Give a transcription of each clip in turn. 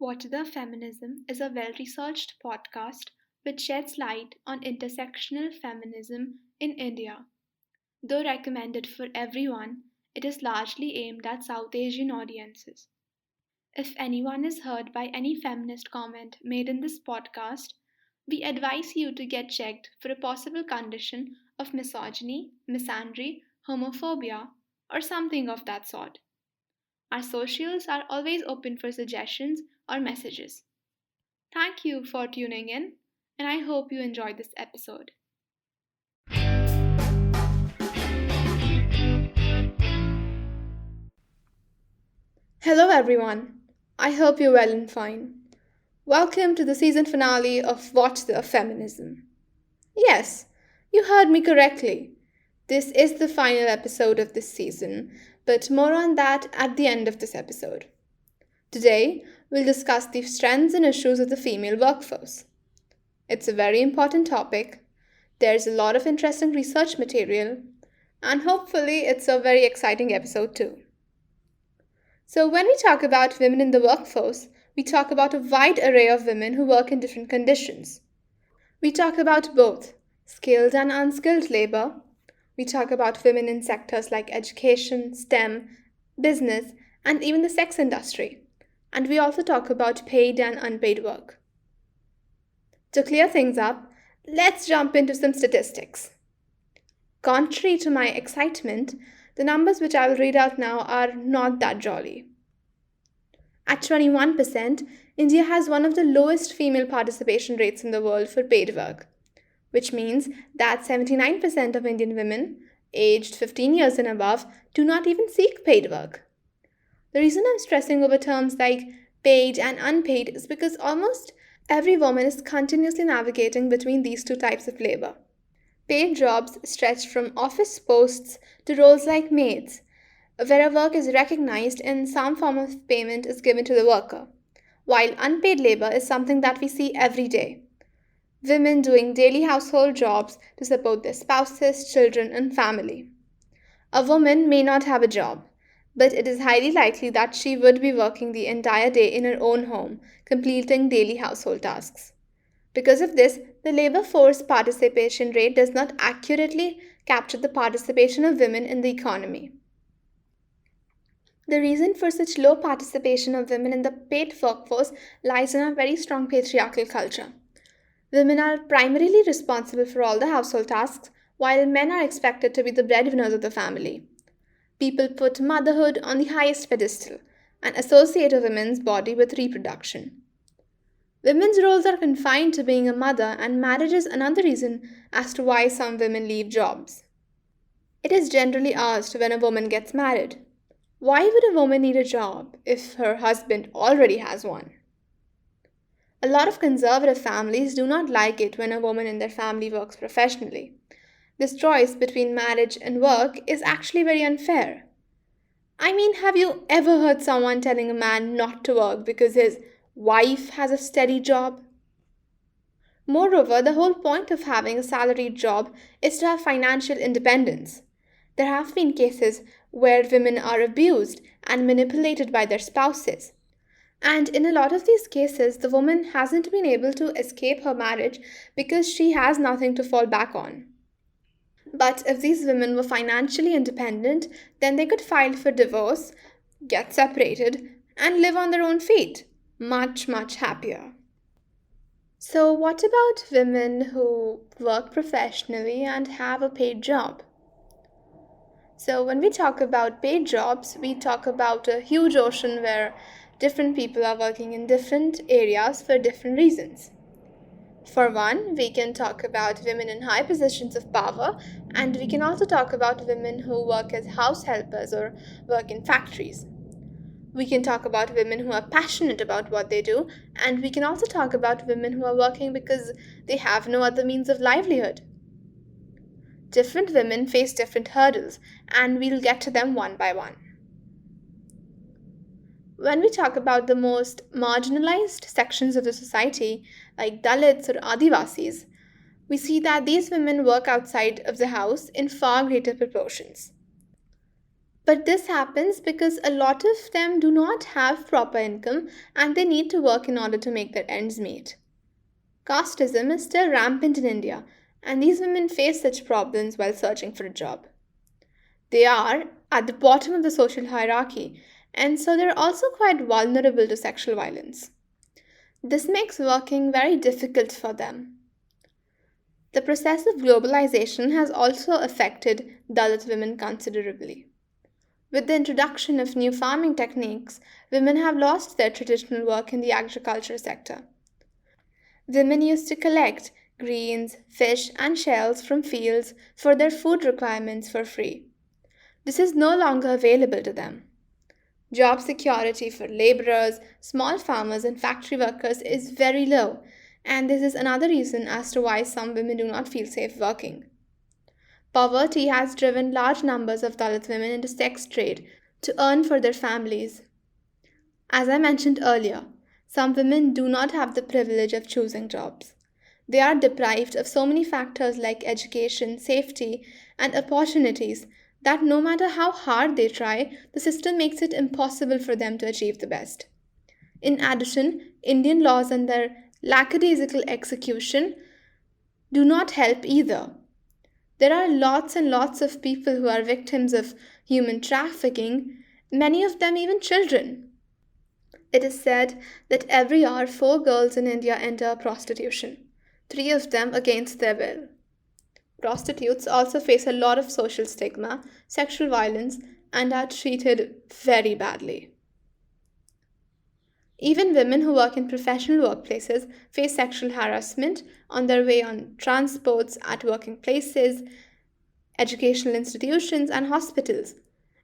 What the Feminism is a well researched podcast which sheds light on intersectional feminism in India. Though recommended for everyone, it is largely aimed at South Asian audiences. If anyone is hurt by any feminist comment made in this podcast, we advise you to get checked for a possible condition of misogyny, misandry, homophobia, or something of that sort. Our socials are always open for suggestions or messages. Thank you for tuning in, and I hope you enjoyed this episode. Hello, everyone. I hope you're well and fine. Welcome to the season finale of Watch the Feminism. Yes, you heard me correctly. This is the final episode of this season, but more on that at the end of this episode. Today, we'll discuss the strengths and issues of the female workforce. It's a very important topic. There's a lot of interesting research material, and hopefully, it's a very exciting episode too. So, when we talk about women in the workforce, we talk about a wide array of women who work in different conditions. We talk about both skilled and unskilled labor. We talk about women in sectors like education, STEM, business, and even the sex industry. And we also talk about paid and unpaid work. To clear things up, let's jump into some statistics. Contrary to my excitement, the numbers which I will read out now are not that jolly. At 21%, India has one of the lowest female participation rates in the world for paid work, which means that 79% of Indian women, aged 15 years and above, do not even seek paid work. The reason I'm stressing over terms like paid and unpaid is because almost every woman is continuously navigating between these two types of labor. Paid jobs stretch from office posts to roles like maids, where work is recognized and some form of payment is given to the worker, while unpaid labor is something that we see every day. Women doing daily household jobs to support their spouses, children, and family. A woman may not have a job, but it is highly likely that she would be working the entire day in her own home, completing daily household tasks. Because of this, the labor force participation rate does not accurately capture the participation of women in the economy. The reason for such low participation of women in the paid workforce lies in a very strong patriarchal culture. Women are primarily responsible for all the household tasks, while men are expected to be the breadwinners of the family. People put motherhood on the highest pedestal and associate a woman's body with reproduction. Women's roles are confined to being a mother, and marriage is another reason as to why some women leave jobs. It is generally asked when a woman gets married, why would a woman need a job if her husband already has one? A lot of conservative families do not like it when a woman in their family works professionally. This choice between marriage and work is actually very unfair. I mean, have you ever heard someone telling a man not to work because his wife has a steady job? Moreover, the whole point of having a salaried job is to have financial independence. There have been cases where women are abused and manipulated by their spouses. And in a lot of these cases, the woman hasn't been able to escape her marriage because she has nothing to fall back on. But if these women were financially independent, then they could file for divorce, get separated, and live on their own feet. Much, much happier. So, what about women who work professionally and have a paid job? So, when we talk about paid jobs, we talk about a huge ocean where different people are working in different areas for different reasons. For one, we can talk about women in high positions of power, and we can also talk about women who work as house helpers or work in factories. We can talk about women who are passionate about what they do, and we can also talk about women who are working because they have no other means of livelihood. Different women face different hurdles, and we'll get to them one by one. When we talk about the most marginalized sections of the society, like Dalits or Adivasis, we see that these women work outside of the house in far greater proportions. But this happens because a lot of them do not have proper income and they need to work in order to make their ends meet. Casteism is still rampant in India, and these women face such problems while searching for a job. They are at the bottom of the social hierarchy, and so they're also quite vulnerable to sexual violence. This makes working very difficult for them. The process of globalization has also affected Dalit women considerably. With the introduction of new farming techniques, women have lost their traditional work in the agriculture sector. Women used to collect greens, fish, and shells from fields for their food requirements for free. This is no longer available to them. Job security for laborers, small farmers, and factory workers is very low, and this is another reason as to why some women do not feel safe working. Poverty has driven large numbers of Dalit women into sex trade to earn for their families. As I mentioned earlier, some women do not have the privilege of choosing jobs. They are deprived of so many factors like education, safety, and opportunities that no matter how hard they try, the system makes it impossible for them to achieve the best. In addition, Indian laws and their lackadaisical execution do not help either. There are lots and lots of people who are victims of human trafficking, many of them even children. It is said that every year 4 girls in India enter prostitution, 3 of them against their will. Prostitutes also face a lot of social stigma, sexual violence, and are treated very badly. Even women who work in professional workplaces face sexual harassment on their way on transports, at working places, educational institutions, and hospitals,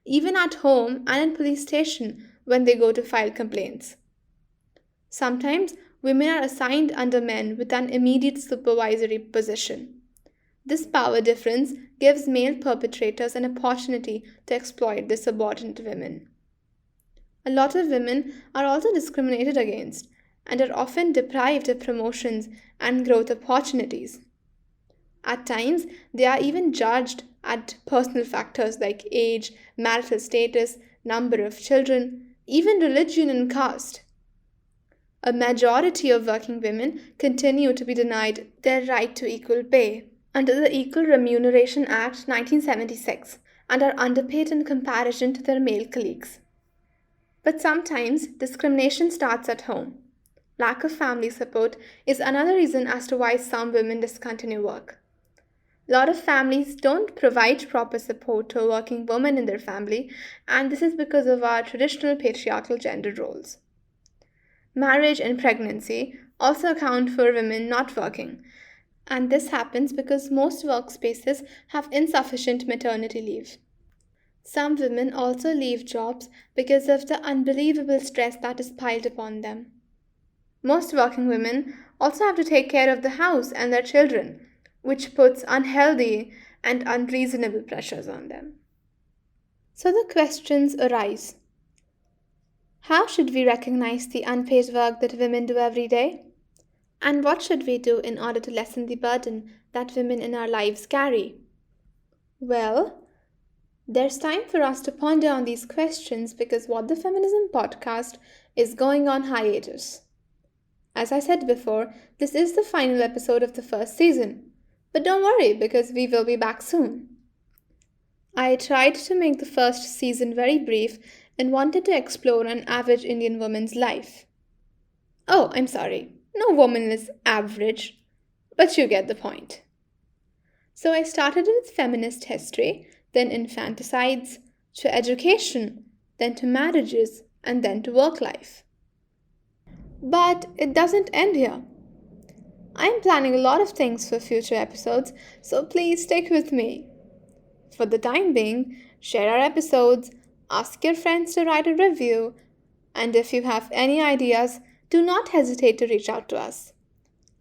even at home and in police station when they go to file complaints. Sometimes women are assigned under men with an immediate supervisory position. This power difference gives male perpetrators an opportunity to exploit the subordinate women. A lot of women are also discriminated against and are often deprived of promotions and growth opportunities. At times, they are even judged at personal factors like age, marital status, number of children, even religion and caste. A majority of working women continue to be denied their right to equal pay under the Equal Remuneration Act 1976 and are underpaid in comparison to their male colleagues. But sometimes discrimination starts at home. Lack of family support is another reason as to why some women discontinue work. A lot of families don't provide proper support to a working woman in their family, and this is because of our traditional patriarchal gender roles. Marriage and pregnancy also account for women not working, and this happens because most workspaces have insufficient maternity leave. Some women also leave jobs because of the unbelievable stress that is piled upon them. Most working women also have to take care of the house and their children, which puts unhealthy and unreasonable pressures on them. So the questions arise. How should we recognize the unpaid work that women do every day? And what should we do in order to lessen the burden that women in our lives carry? Well, there's time for us to ponder on these questions because What the Feminism podcast is going on hiatus. As I said before, this is the final episode of the first season. But don't worry because we will be back soon. I tried to make the first season very brief and wanted to explore an average Indian woman's life. Oh, I'm sorry. No woman is average, but you get the point. So I started with feminist history, then infanticides, to education, then to marriages, and then to work life. But it doesn't end here. I'm planning a lot of things for future episodes, so please stick with me. For the time being, share our episodes, ask your friends to write a review, and if you have any ideas, do not hesitate to reach out to us.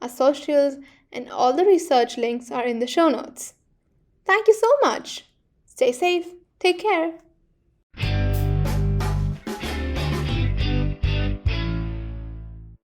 Our socials and all the research links are in the show notes. Thank you so much. Stay safe. Take care.